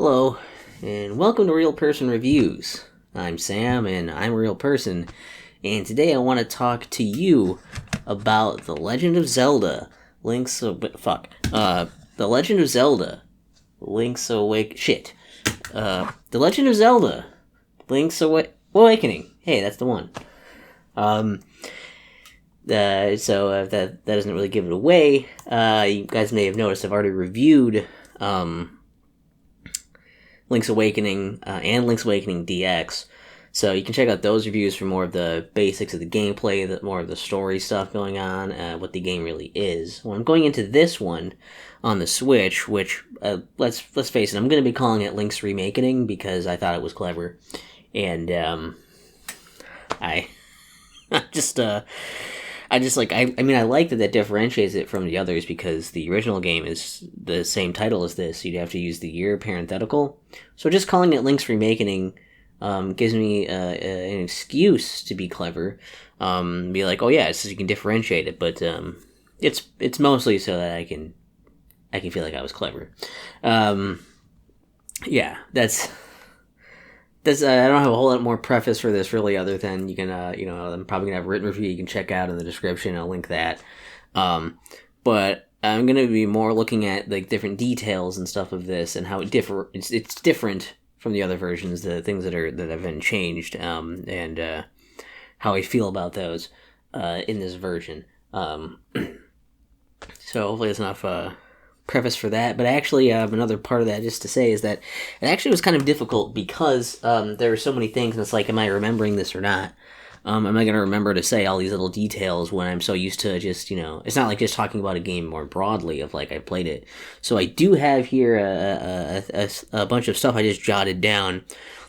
Hello, and welcome to Real Person Reviews. I'm Sam, and I'm a real person, and today I want to talk to you about The Legend of Zelda, The Legend of Zelda, The Legend of Zelda, Awakening. Hey, that's the one. That doesn't really give it away. You guys may have noticed I've already reviewed, Link's Awakening and Link's Awakening DX. So you can check out those reviews for more of the basics of the gameplay, more of the story stuff going on, what the game really is. Well, I'm going into this one on the Switch, which let's face it, I'm going to be calling it Link's Remakening because I thought it was clever, and I I like that differentiates it from the others because the original game is the same title as this. You'd have to use the year parenthetical. So just calling it Link's Remakening gives me an excuse to be clever. Be like, oh yeah, so you can differentiate it, but it's mostly so that I can feel like I was clever. Yeah, that's. I don't have a whole lot more preface for this, really, other than you can, I'm probably going to have a written review you can check out in the description. I'll link that. But I'm going to be more looking at, different details and stuff of this and how it's different from the other versions, the things that have been changed, and how I feel about those in this version. So hopefully that's enough preface for that, but actually another part of that just to say is that it actually was kind of difficult because there were so many things, and it's like, am I remembering this or not? Am I going to remember to say all these little details when I'm so used to just, it's not like just talking about a game more broadly of I played it. So I do have here a bunch of stuff I just jotted down.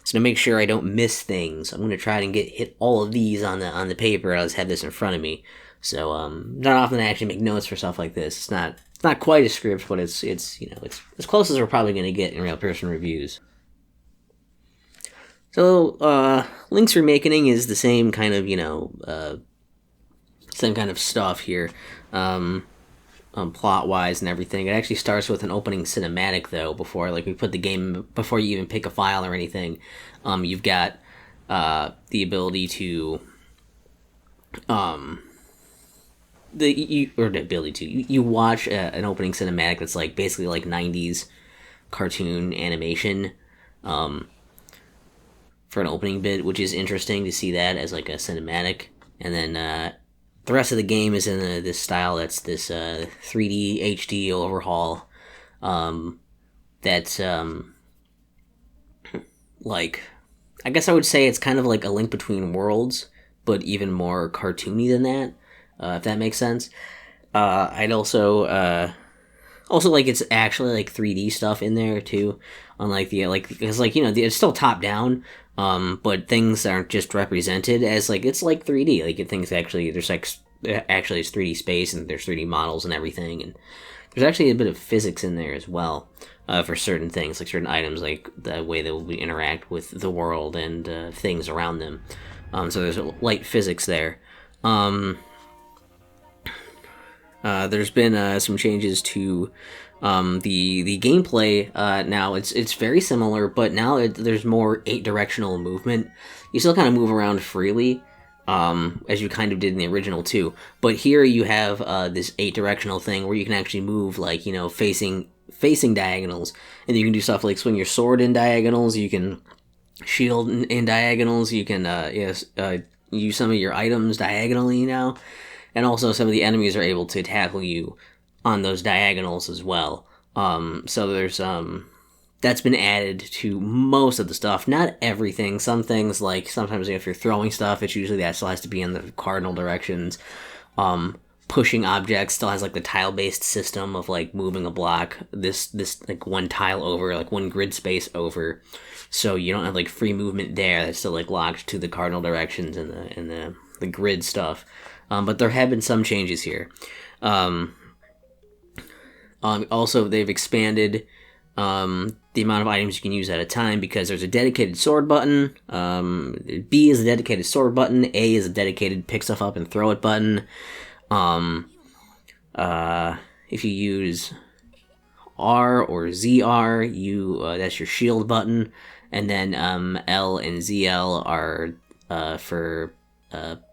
So to make sure I don't miss things, I'm going to try and hit all of these on the paper. I just have this in front of me. So not often I actually make notes for stuff like this. It's not quite a script, but it's as close as we're probably going to get in real person reviews. So Link's Remakening is the same kind of same kind of stuff here, plot wise and everything. It actually starts with an opening cinematic though. Before we put the game, before you even pick a file or anything, you've got the ability to you watch an opening cinematic that's basically 90s cartoon animation for an opening bit, which is interesting to see that as a cinematic. And then the rest of the game is in this style that's this 3D HD overhaul that's I guess I would say it's kind of like a Link Between Worlds, but even more cartoony than that. If that makes sense. I'd also it's actually 3D stuff in there too, unlike because it's still top down, but things aren't just represented as it's 3D. Things actually there's actually it's 3D space and there's 3D models and everything, and there's actually a bit of physics in there as well for certain things, certain items, the way they will interact with the world and things around them. So there's light physics there. There's been some changes to the gameplay. Now it's very similar, but now there's more 8-directional movement. You still kind of move around freely, as you kind of did in the original too. But here you have this 8-directional thing where you can actually move facing diagonals, and you can do stuff like swing your sword in diagonals. You can shield in diagonals. You can use some of your items diagonally now. And also some of the enemies are able to tackle you on those diagonals as well. So there's that's been added to most of the stuff. Not everything. Some things, sometimes if you're throwing stuff, it's usually that still has to be in the cardinal directions. Pushing objects still has the tile-based system of moving a block this one tile over, one grid space over. So you don't have free movement there. That's still locked to the cardinal directions and the grid stuff. But there have been some changes here. Also, they've expanded the amount of items you can use at a time because there's a dedicated sword button. B is a dedicated sword button. A is a dedicated pick stuff up and throw it button. If you use R or ZR, that's your shield button, and then L and ZL are for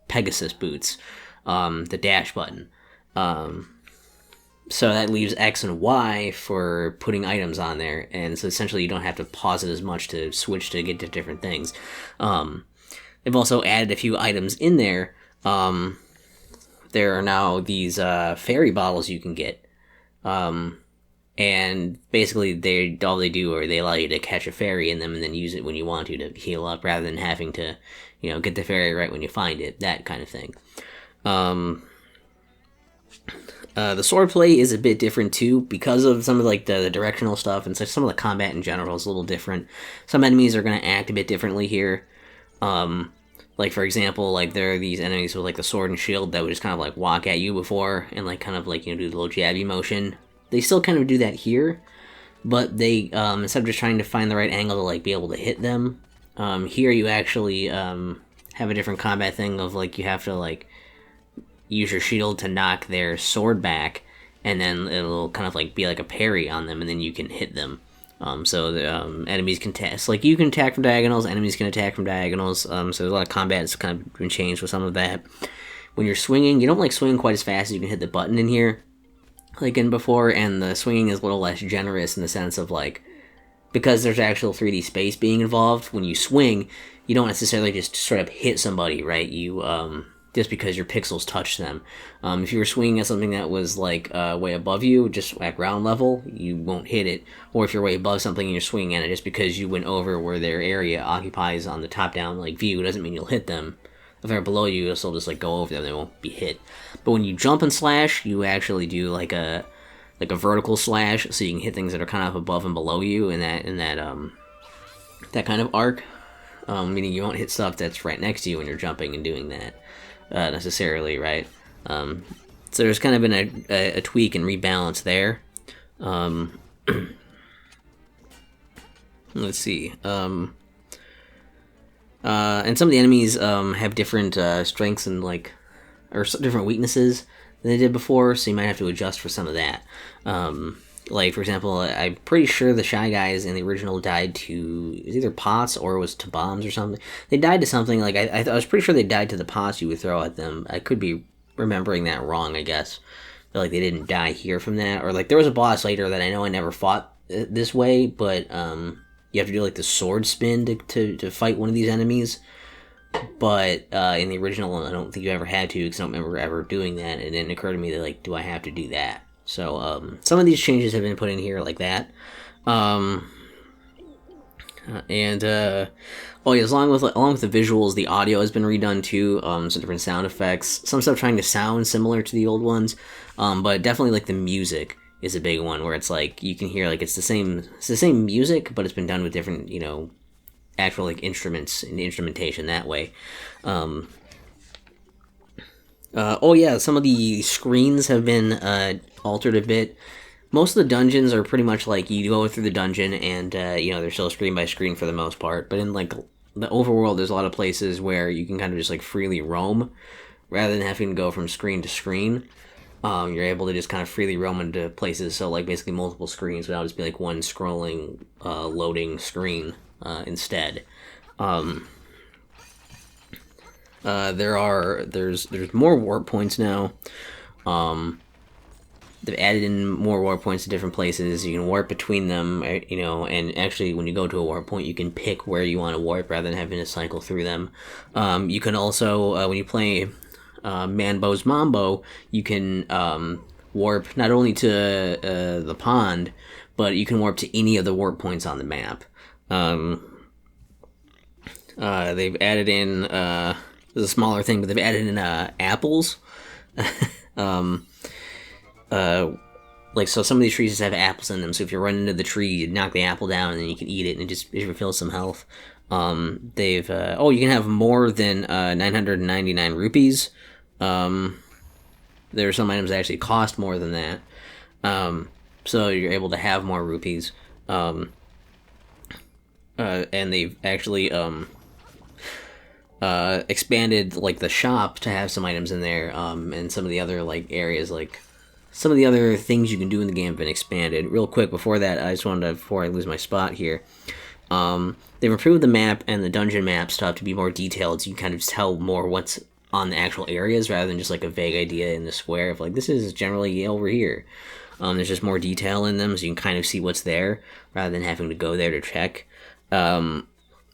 Pegasus boots, the dash button. So that leaves X and Y for putting items on there, and so essentially you don't have to pause it as much to switch to get to different things. They've also added a few items in there. There are now these fairy bottles you can get, and basically all they do are they allow you to catch a fairy in them and then use it when you want to heal up, rather than having to, get the fairy right when you find it, that kind of thing. The swordplay is a bit different too, because of some of the directional stuff, and so some of the combat in general is a little different. Some enemies are going to act a bit differently here. For example, there are these enemies with the sword and shield that would just kind of walk at you before and do the little jabby motion. They still kind of do that here, but they instead of just trying to find the right angle to be able to hit them, here you actually have a different combat thing of you have to use your shield to knock their sword back, and then it'll kind of be like a parry on them, and then you can hit them. So the enemies can you can attack from diagonals, enemies can attack from diagonals, so there's a lot of combat that's kind of been changed with some of that. When you're swinging, you don't swing quite as fast as you can hit the button in here, in before, and the swinging is a little less generous in the sense of because there's actual 3D space being involved. When you swing, you don't necessarily just sort of hit somebody, right? You just because your pixels touch them. If you were swinging at something that was way above you, just at ground level, you won't hit it. Or if you're way above something and you're swinging at it, just because you went over where their area occupies on the top-down view, doesn't mean you'll hit them. If they're below you, you'll still just go over them, they won't be hit. But when you jump and slash, you actually do a vertical slash, so you can hit things that are kind of above and below you in that kind of arc. Meaning you won't hit stuff that's right next to you when you're jumping and doing that. Necessarily, right? So there's kind of been a tweak and rebalance there. Let's see. And some of the enemies have different strengths and or different weaknesses than they did before, so you might have to adjust for some of that. For example, I'm pretty sure the Shy Guys in the original died to either pots or it was to bombs or something. They died to something, I was pretty sure they died to the pots you would throw at them. I could be remembering that wrong, I guess. But, they didn't die here from that. Or, there was a boss later that I know I never fought this way, but you have to do, the sword spin to fight one of these enemies. But in the original, I don't think you ever had to, because I don't remember ever doing that. And it didn't occur to me that, do I have to do that? So, some of these changes have been put in here like that. Along with the visuals, the audio has been redone too. Some different sound effects. Some stuff trying to sound similar to the old ones. But definitely the music is a big one, where it's you can hear it's the same music, but it's been done with different, actual instruments and instrumentation that way. Some of the screens have been altered a bit. Most of the dungeons are pretty much you go through the dungeon and they're still screen by screen for the most part, but in the overworld there's a lot of places where you can kind of just freely roam rather than having to go from screen to screen. You're able to just kind of freely roam into places, so basically multiple screens without just be one scrolling loading screen instead. There's more warp points now. They've added in more warp points to different places. You can warp between them, and actually when you go to a warp point, you can pick where you want to warp rather than having to cycle through them. You can also, when you play Manbo's Mambo, you can warp not only to the pond, but you can warp to any of the warp points on the map. They've added in, this is a smaller thing, but they've added in apples. So some of these trees just have apples in them, so if you run into the tree, you knock the apple down, and then you can eat it, and it refills some health. You can have more than 999 rupees. There are some items that actually cost more than that. So you're able to have more rupees. And they've actually expanded the shop to have some items in there, and some of the other areas some of the other things you can do in the game have been expanded. Real quick, before that, I just wanted to, before I lose my spot here, they've improved the map and the dungeon map stuff to be more detailed, so you can kind of tell more what's on the actual areas rather than just like a vague idea in the square of like, this is generally over here. There's just more detail in them, so you can kind of see what's there rather than having to go there to check.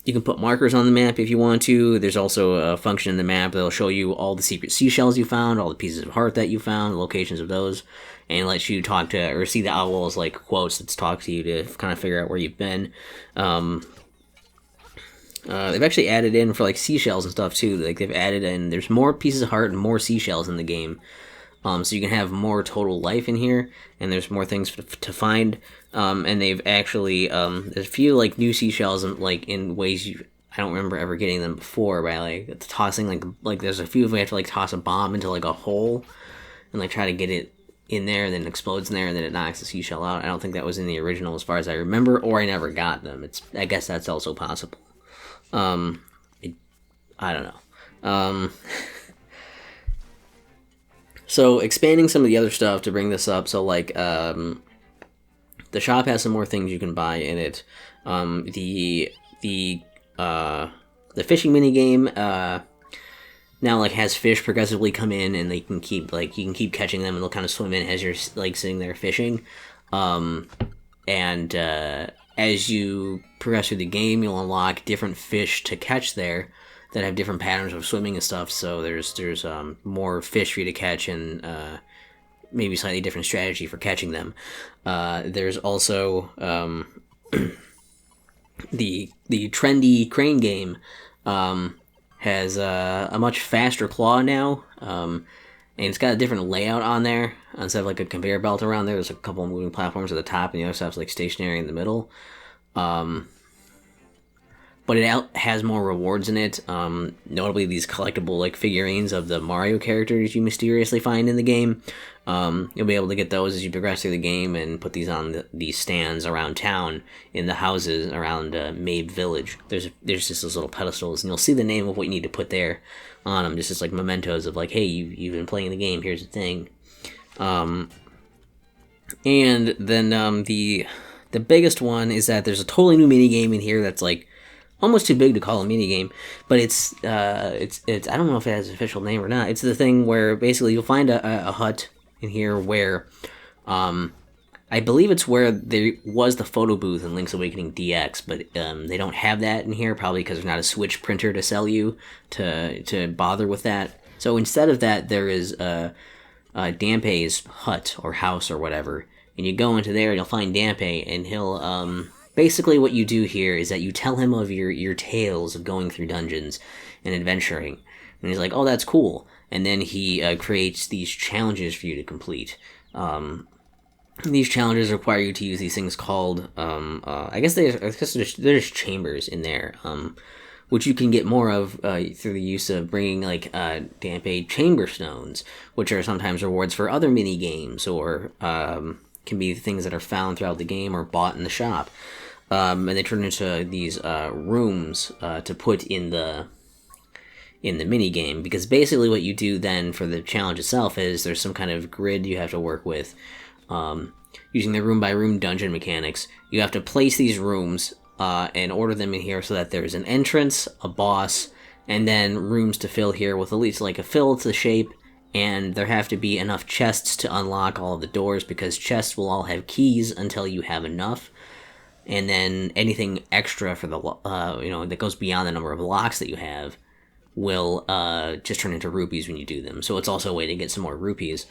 You can put markers on the map if you want to. There's also a function in the map that'll show you all the secret seashells you found, all the pieces of heart that you found, the locations of those, and lets you talk to, or see the owls like quotes that talk to you to kind of figure out where you've been. They've actually added in for like seashells and stuff too. Like they've added in, there's more pieces of heart and more seashells in the game. So you can have more total life in here, and there's more things to find. And they've actually, there's a few like new seashells like in ways I don't remember ever getting them before, by like tossing like there's a few of them you have to like toss a bomb into like a hole and like try to get it in there, and then it explodes in there, and then it knocks the seashell out. I don't think that was in the original as far as I remember, or I never got them. I guess that's also possible. I don't know. So expanding some of the other stuff to bring this up, so like the shop has some more things you can buy in it. The fishing mini game now like has fish progressively come in, and they can keep like, you can keep catching them, and they'll kind of swim in as you're like sitting there fishing. And as you progress through the game, you'll unlock different fish to catch there that have different patterns of swimming and stuff. So there's more fish for you to catch, and maybe slightly different strategy for catching them. There's also the trendy crane game has a much faster claw now, and it's got a different layout on there. Instead of like a conveyor belt around there, there's a couple of moving platforms at the top, and the other stuff's like stationary in the middle. But it has more rewards in it, notably these collectible like figurines of the Mario characters you mysteriously find in the game. You'll be able to get those as you progress through the game, and put these on these stands around town in the houses around Mabe Village. There's just those little pedestals, and you'll see the name of what you need to put there on them, just as like mementos of like, hey, you've been playing the game, here's the thing. And then the biggest one is that there's a totally new minigame in here that's like almost too big to call a minigame, but it's I don't know if it has an official name or not. It's the thing where basically you'll find a hut in here where I believe it's where there was the photo booth in Link's Awakening DX, but they don't have that in here, probably because there's not a Switch printer to sell you to bother with that. So instead of that, there is Dampé's hut or house or whatever, and you go into there and you'll find Dampé, and he'll basically what you do here is that you tell him of your tales of going through dungeons and adventuring, and he's like, oh, that's cool, and then he creates these challenges for you to complete. These challenges require you to use these things called I guess there's chambers in there, which you can get more of through the use of bringing like Dampé chamber stones, which are sometimes rewards for other mini games, or can be things that are found throughout the game or bought in the shop. And they turn into these rooms to put in the mini game, because basically what you do then for the challenge itself is there's some kind of grid you have to work with. Using the room by room dungeon mechanics, you have to place these rooms and order them in here so that there's an entrance, a boss, and then rooms to fill here with at least like a fill to the shape, and there have to be enough chests to unlock all of the doors, because chests will all have keys until you have enough, and then anything extra for the that goes beyond the number of locks that you have will just turn into rupees when you do them. So it's also a way to get some more rupees.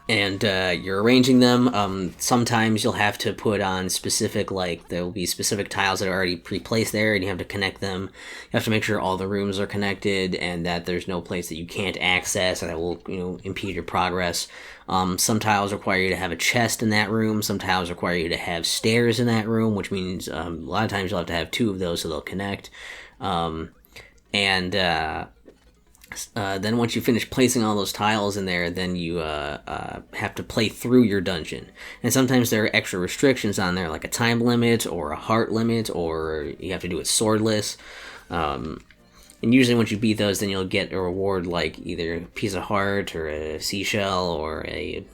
And you're arranging them. Sometimes you'll have to put on specific, like, there will be specific tiles that are already pre-placed there, and you have to connect them. You have to make sure all the rooms are connected, and that there's no place that you can't access, or that will, impede your progress. Some tiles require you to have a chest in that room. Some tiles require you to have stairs in that room, which means a lot of times you'll have to have two of those so they'll connect. Then once you finish placing all those tiles in there, then you have to play through your dungeon. And sometimes there are extra restrictions on there, like a time limit or a heart limit, or you have to do it swordless. And usually once you beat those, then you'll get a reward like either a piece of heart or a seashell or a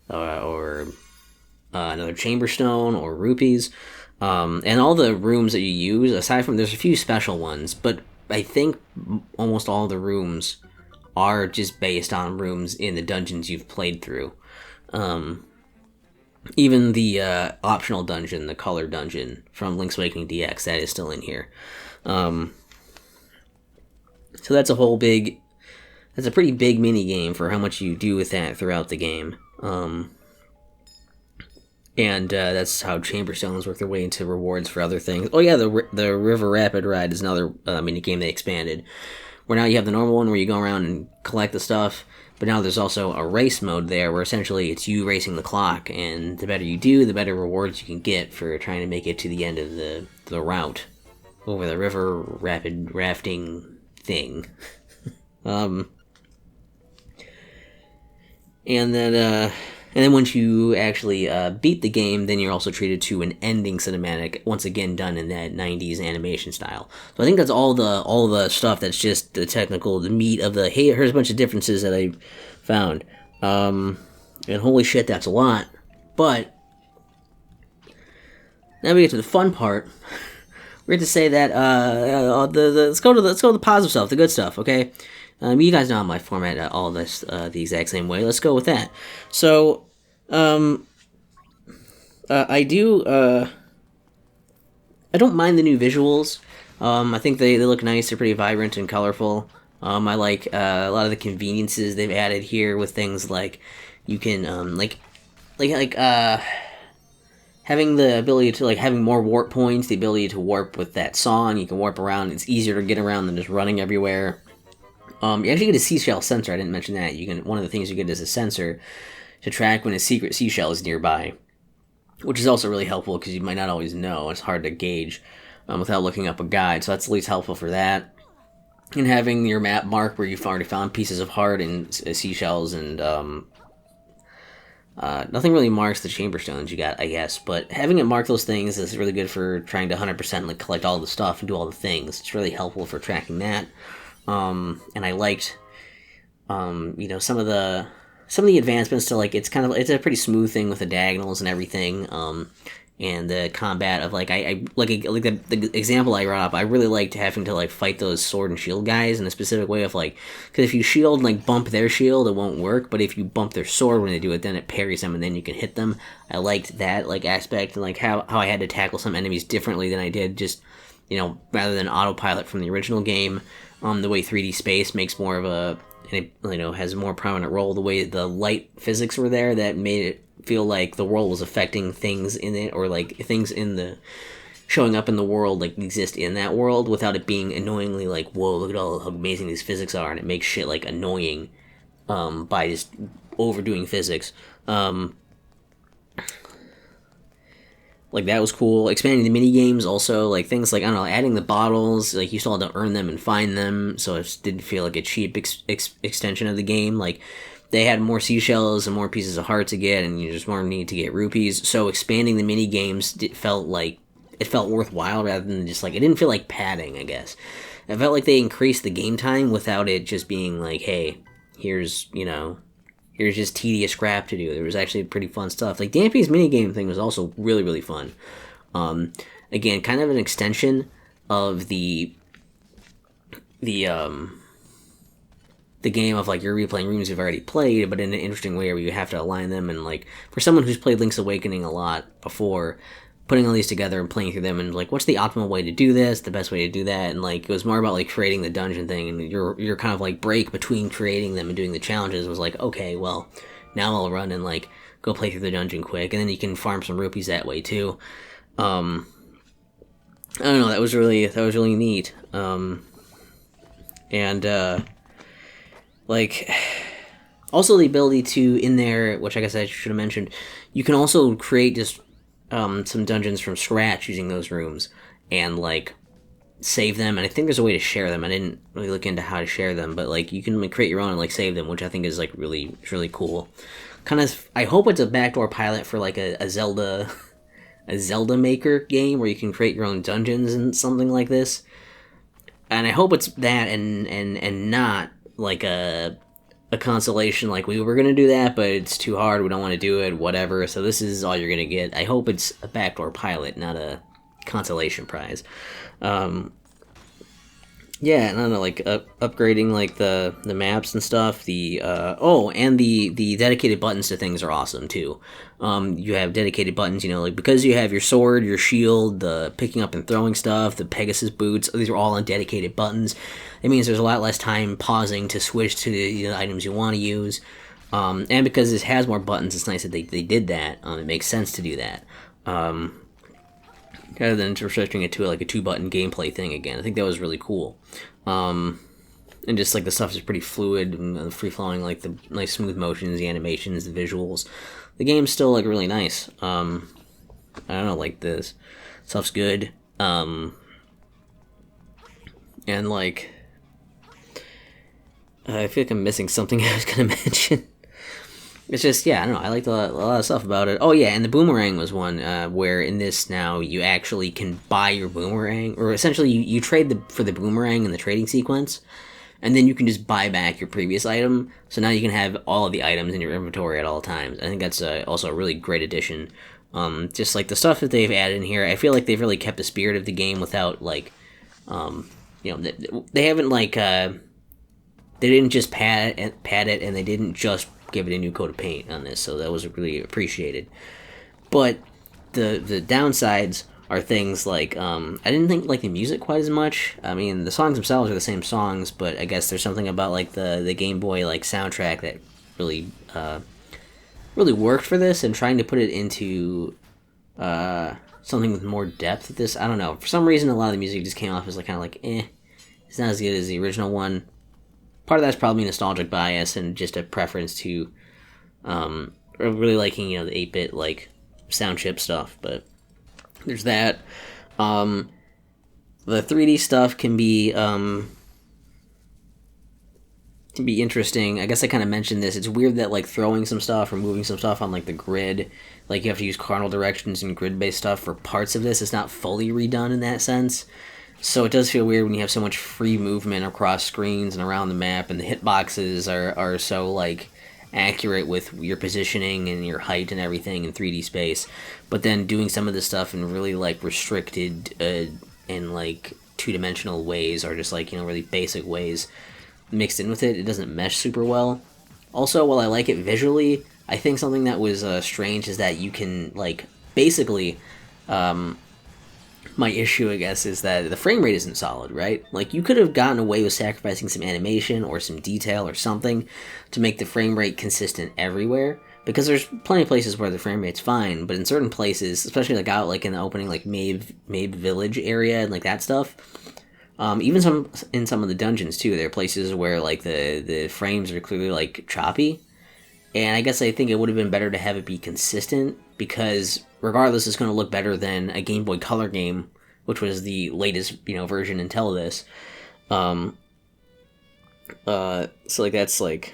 or another chamber stone or rupees. And all the rooms that you use, aside from there's a few special ones, but I think almost all the rooms are just based on rooms in the dungeons you've played through. Even the optional dungeon, the color dungeon from Link's Awakening DX, that is still in here. So that's a pretty big mini game for how much you do with that throughout the game. And that's how Chamber Stones work their way into rewards for other things. Oh yeah, the River Rapid Ride is another mini game they expanded. Where now you have the normal one where you go around and collect the stuff, but now there's also a race mode there where essentially it's you racing the clock, and the better you do, the better rewards you can get for trying to make it to the end of the route over the river rapid rafting thing. And then once you actually beat the game, then you're also treated to an ending cinematic, once again done in that 90s animation style. So I think that's all the stuff that's just the meat of the, hey, here's a bunch of differences that I found. And holy shit, that's a lot. But now we get to the fun part. We have to say that let's go to the positive stuff, the good stuff, okay? You guys know how I format all this the exact same way. Let's go with that. So, I don't mind the new visuals. I think they look nice. They're pretty vibrant and colorful. I like a lot of the conveniences they've added here with things like you can having the ability to having more warp points, the ability to warp with that song. You can warp around. It's easier to get around than just running everywhere. You actually get a seashell sensor. I didn't mention that. One of the things you get is a sensor to track when a secret seashell is nearby, which is also really helpful because you might not always know. It's hard to gauge without looking up a guide, so that's at least helpful for that. And having your map mark where you've already found pieces of heart and seashells, and nothing really marks the chamber stones you got, I guess, but having it mark those things is really good for trying to 100% collect all the stuff and do all the things. It's really helpful for tracking that. And I liked, some of the advancements to it's a pretty smooth thing with the diagonals and everything. And the combat of the example I brought up, I really liked having to fight those sword and shield guys in a specific way of because if you shield bump their shield, it won't work. But if you bump their sword when they do it, then it parries them and then you can hit them. I liked that aspect and how I had to tackle some enemies differently than I did just rather than autopilot from the original game. The way 3D space makes more of has a more prominent role. The way the light physics were there, that made it feel like the world was affecting things in it, or things in the showing up in the world exist in that world without it being annoyingly whoa, look at all how amazing these physics are, and it makes shit annoying by just overdoing physics. That was cool. Expanding the mini games also, things I don't know, adding the bottles, you still had to earn them and find them, so it didn't feel like a cheap extension of the game. They had more seashells and more pieces of heart to get, and you just more need to get rupees. So expanding the mini games felt worthwhile rather than just it didn't feel like padding, I guess. It felt like they increased the game time without it just being hey, here's just tedious crap to do. There was actually pretty fun stuff. Dampy's minigame thing was also really, really fun. Again, kind of an extension of the game of you're replaying rooms you've already played, but in an interesting way where you have to align them. And for someone who's played Link's Awakening a lot before, putting all these together and playing through them and what's the optimal way to do this, the best way to do that, and it was more about creating the dungeon thing, and your kind of break between creating them and doing the challenges was okay, well, now I'll run and go play through the dungeon quick, and then you can farm some rupees that way too. I don't know, that was really neat. Also the ability to, in there, which I guess I should have mentioned, you can also create just some dungeons from scratch using those rooms and save them, and I think there's a way to share them. I didn't really look into how to share them, but you can create your own and save them, which I think is really cool. Kind of, I hope it's a backdoor pilot for a Zelda Maker game where you can create your own dungeons and something like this. and I hope it's that and not like a consolation like we were gonna do that, but it's too hard. We don't want to do it. Whatever. So this is all you're gonna get. I hope it's a backdoor pilot, not a consolation prize. Yeah, and I don't know, like upgrading like the maps and stuff. And the dedicated buttons to things are awesome too. You have dedicated buttons, like because you have your sword, your shield, the picking up and throwing stuff, the Pegasus boots. These are all on dedicated buttons. It means there's a lot less time pausing to switch to the items you want to use. And because this has more buttons, it's nice that they did that. It makes sense to do that. Rather than restricting it to like a 2-button gameplay thing again. I think that was really cool. And just like the stuff is pretty fluid and free flowing, like the nice smooth motions, the animations, the visuals. The game's still like really nice. I don't know, like this stuff's good. And like I feel like I'm missing something I was gonna mention. It's just, yeah, I don't know, I liked a lot of stuff about it. Oh, yeah, and the boomerang was one where in this now you actually can buy your boomerang, or essentially you trade for the boomerang in the trading sequence, and then you can just buy back your previous item, so now you can have all of the items in your inventory at all times. I think that's also a really great addition. Just like the stuff that they've added in here, I feel like they've really kept the spirit of the game without, like, they haven't, like, they didn't just pad it, and they didn't just give it a new coat of paint on this, so that was really appreciated. But the downsides are things like I didn't think like the music quite as much. I mean, the songs themselves are the same songs, but I guess there's something about like the Game Boy like soundtrack that really really worked for this, and trying to put it into something with more depth. This, I don't know, for some reason a lot of the music just came off as like kind of like it's not as good as the original one. Part of that's probably nostalgic bias and just a preference to really liking, the 8-bit like sound chip stuff, but there's that. The 3D stuff can be interesting. I guess I kind of mentioned this. It's weird that like throwing some stuff or moving some stuff on like the grid, like you have to use cardinal directions and grid-based stuff for parts of this. It's not fully redone in that sense. So it does feel weird when you have so much free movement across screens and around the map, and the hitboxes are so like accurate with your positioning and your height and everything in 3D space. But then doing some of this stuff in really like restricted and like 2-dimensional ways, or just like really basic ways mixed in with it, it doesn't mesh super well. Also, while I like it visually, I think something that was strange is that you can like basically. My issue, I guess, is that the frame rate isn't solid, right? Like, you could have gotten away with sacrificing some animation or some detail or something to make the frame rate consistent everywhere, because there's plenty of places where the frame rate's fine, but in certain places, especially like out like in the opening like Mabe Village area and like that stuff, even in some of the dungeons too, there are places where like the frames are clearly like choppy, and I guess I think it would have been better to have it be consistent, because regardless, it's going to look better than a Game Boy Color game, which was the latest, version until this. So like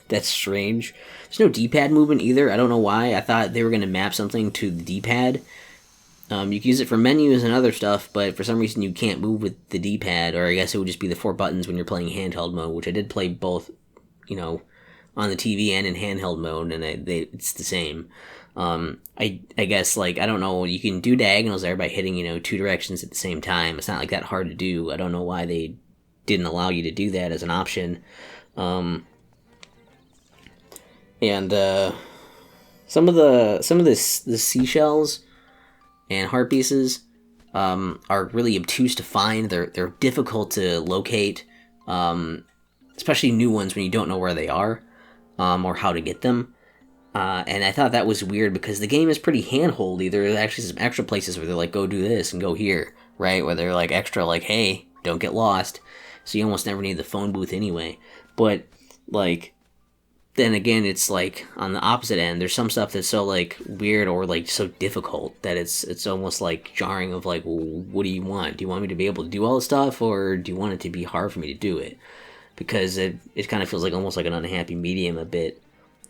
that's strange. There's no D-pad movement either. I don't know why. I thought they were going to map something to the D-pad. You can use it for menus and other stuff, but for some reason you can't move with the D-pad, or I guess it would just be the 4 buttons when you're playing handheld mode, which I did play both, on the TV and in handheld mode, and it's the same. I guess, like, I don't know, you can do diagonals there by hitting, 2 directions at the same time. It's not like that hard to do. I don't know why they didn't allow you to do that as an option. And some of the seashells and heart pieces are really obtuse to find. They're difficult to locate, especially new ones when you don't know where they are, or how to get them. And I thought that was weird because the game is pretty handholdy. There are actually some extra places where they're like, go do this and go here, right? Where they're like extra like, hey, don't get lost. So you almost never need the phone booth anyway. But like, then again, it's like on the opposite end. There's some stuff that's so like weird or like so difficult that it's almost like jarring of like, well, what do you want? Do you want me to be able to do all this stuff, or do you want it to be hard for me to do it? Because it kind of feels like almost like an unhappy medium a bit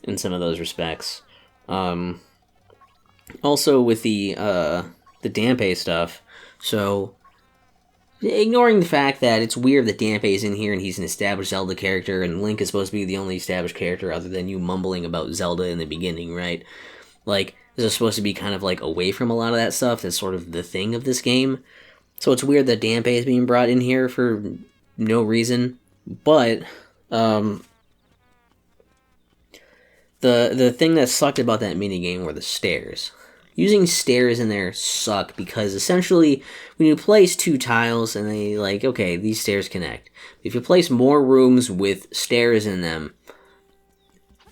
in some of those respects. Also with the Dampe stuff, so ignoring the fact that it's weird that Dampé's in here and he's an established Zelda character, and Link is supposed to be the only established character other than you mumbling about Zelda in the beginning, right? Like, this is supposed to be kind of like away from a lot of that stuff. That's sort of the thing of this game. So it's weird that Dampé is being brought in here for no reason. But the thing that sucked about that minigame were the stairs. Using stairs in there suck because essentially when you place two tiles and they like, okay, these stairs connect. If you place more rooms with stairs in them,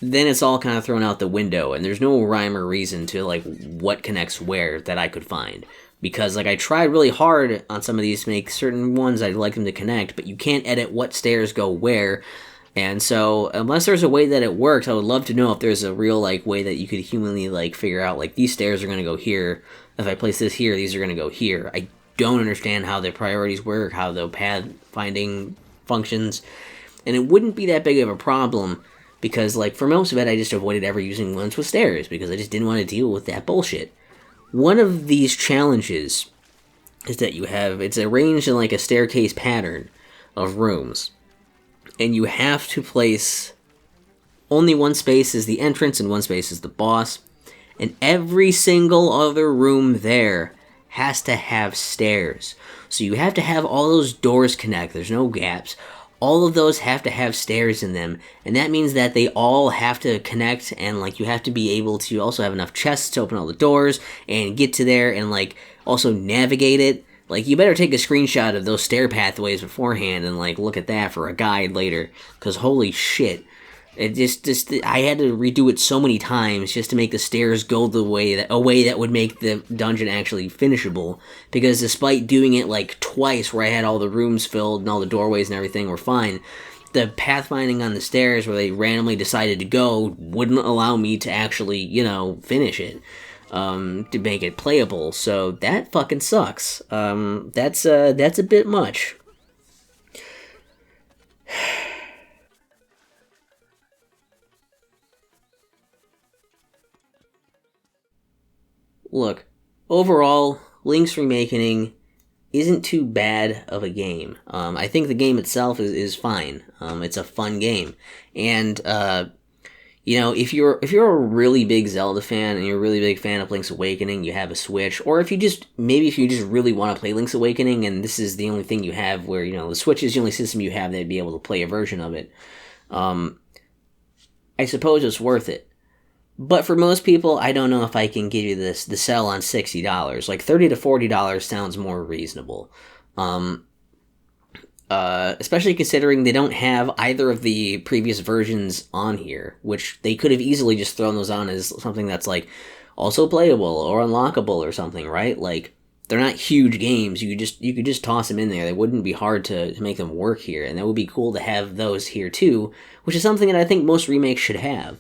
then it's all kind of thrown out the window and there's no rhyme or reason to like what connects where that I could find. Because like I tried really hard on some of these to make certain ones I'd like them to connect, but you can't edit what stairs go where. And so, unless there's a way that it works, I would love to know if there's a real, like, way that you could humanly, like, figure out, like, these stairs are going to go here. If I place this here, these are going to go here. I don't understand how their priorities work, how the path finding functions. And it wouldn't be that big of a problem, because, like, for most of it, I just avoided ever using ones with stairs, because I just didn't want to deal with that bullshit. One of these challenges is that you have, it's arranged in, like, a staircase pattern of rooms. And you have to place only one space is the entrance and one space is the boss. And every single other room there has to have stairs. So you have to have all those doors connect. There's no gaps. All of those have to have stairs in them. And that means that they all have to connect and like you have to be able to also have enough chests to open all the doors and get to there and like also navigate it. Like, you better take a screenshot of those stair pathways beforehand and, like, look at that for a guide later. Because, holy shit. It just, I had to redo it so many times just to make the stairs go a way that would make the dungeon actually finishable. Because despite doing it, like, twice where I had all the rooms filled and all the doorways and everything were fine, the pathfinding on the stairs where they randomly decided to go wouldn't allow me to actually, finish it. To make it playable, so that fucking sucks. That's a bit much. Look, overall, Link's Remakening isn't too bad of a game. I think the game itself is fine. It's a fun game, and if you're a really big Zelda fan and you're a really big fan of Link's Awakening, you have a Switch, or if you just really want to play Link's Awakening and this is the only thing you have where, the Switch is the only system you have that'd be able to play a version of it, I suppose it's worth it. But for most people, I don't know if I can give you the sell on $60. Like $30 to $40 sounds more reasonable. Especially considering they don't have either of the previous versions on here, which they could have easily just thrown those on as something that's like also playable or unlockable or something, right? Like, they're not huge games. You could just toss them in there. They wouldn't be hard to make them work here, and that would be cool to have those here too, which is something that I think most remakes should have.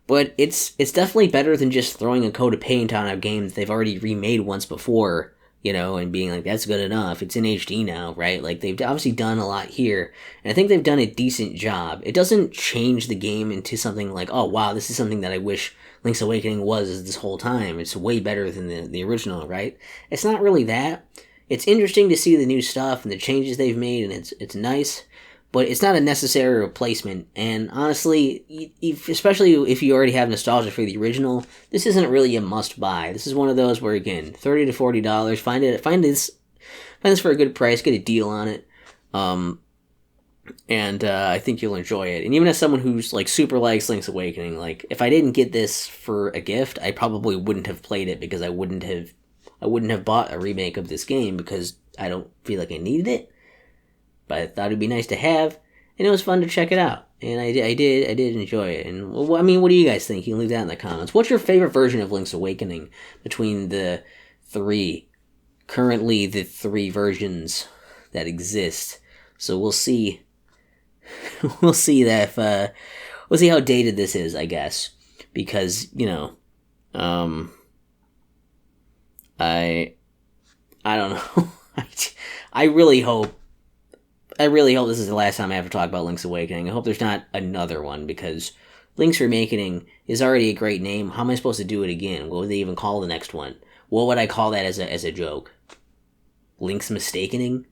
But it's definitely better than just throwing a coat of paint on a game that they've already remade once before, and being like, that's good enough. It's in HD now, right? Like, they've obviously done a lot here, and I think they've done a decent job. It doesn't change the game into something like, oh, wow, this is something that I wish Link's Awakening was this whole time. It's way better than the original, right? It's not really that. It's interesting to see the new stuff and the changes they've made, and it's nice, but it's not a necessary replacement. And honestly, especially if you already have nostalgia for the original, this isn't really a must-buy. This is one of those where, again, $30 to $40, find this for a good price, get a deal on it, and I think you'll enjoy it. And even as someone who's like super likes Link's Awakening, like, if I didn't get this for a gift, I probably wouldn't have played it because I wouldn't have bought a remake of this game because I don't feel like I needed it. But I thought it'd be nice to have, and it was fun to check it out. And I did enjoy it. And, well, I mean, what do you guys think? You can leave that in the comments. What's your favorite version of Link's Awakening between the currently the three versions that exist? So we'll see. We'll see that we'll see how dated this is, I guess. Because, I don't know. I really hope this is the last time I ever talk about Link's Awakening. I hope there's not another one, because Link's Remakening is already a great name. How am I supposed to do it again? What would they even call the next one? What would I call that as a joke? Link's Mistakening?